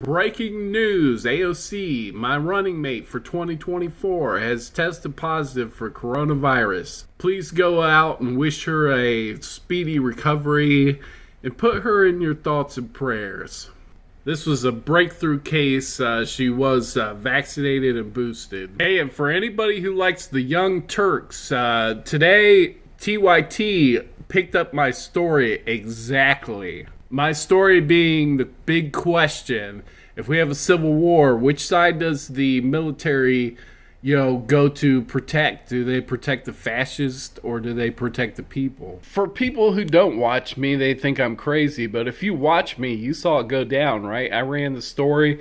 Breaking news, AOC, my running mate for 2024, has tested positive for coronavirus. Please go out and wish her a speedy recovery and put her in your thoughts and prayers. This was a breakthrough case. She was vaccinated and boosted. Hey, and for anybody who likes the Young Turks, today TYT picked up my story exactly. My story being the big question: if we have a civil war, which side does the military, go to protect? Do they protect the fascists or do they protect the people? For people who don't watch me, they think I'm crazy, but if you watch me, you saw it go down, right? I ran the story.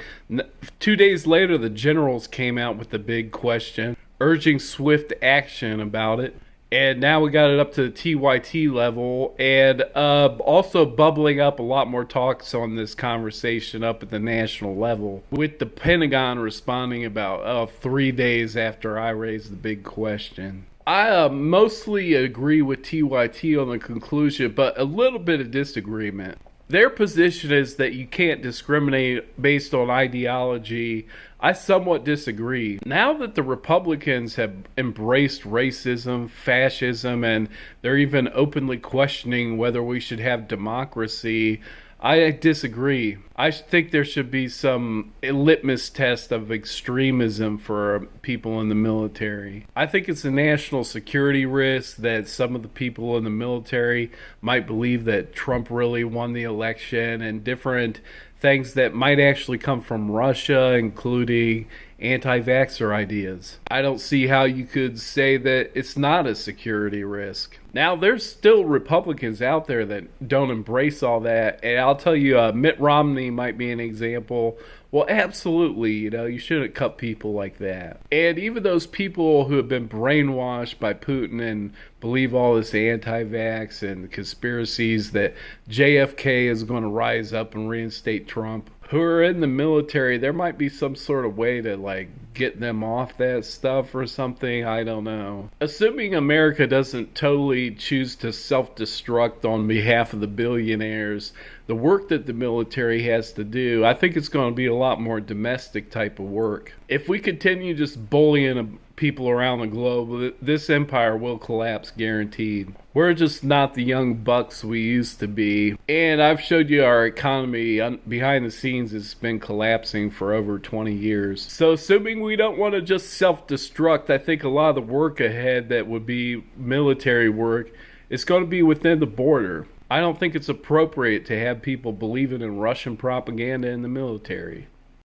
2 days later, the generals came out with the big question, urging swift action about it. And now we got it up to the TYT level, and also bubbling up a lot more talks on this conversation up at the national level, with the Pentagon responding about 3 days after I raised the big question. I mostly agree with TYT on the conclusion, but a little bit of disagreement. Their position is that you can't discriminate based on ideology. I somewhat disagree. Now that the Republicans have embraced racism, fascism, and they're even openly questioning whether we should have democracy, I disagree. I think there should be some litmus test of extremism for people in the military. I think it's a national security risk that some of the people in the military might believe that Trump really won the election, and different things that might actually come from Russia, including anti-vaxxer ideas. I don't see how you could say that it's not a security risk. Now, there's still Republicans out there that don't embrace all that, and I'll tell you, Mitt Romney might be an example. Well, absolutely, you shouldn't cut people like that. And even those people who have been brainwashed by Putin and believe all this anti-vax and conspiracies that JFK is going to rise up and reinstate Trump, who are in the military, there might be some sort of way to get them off that stuff or something. I don't know. Assuming America doesn't totally choose to self-destruct on behalf of the billionaires, the work that the military has to do, I think it's going to be a lot more domestic type of work. If we continue just bullying people around the globe, this empire will collapse, guaranteed. We're just not the young bucks we used to be. And I've showed you our economy behind the scenes has been collapsing for over 20 years. So assuming we don't want to just self-destruct, I think a lot of the work ahead that would be military work is going to be within the border. I don't think it's appropriate to have people believing in Russian propaganda in the military.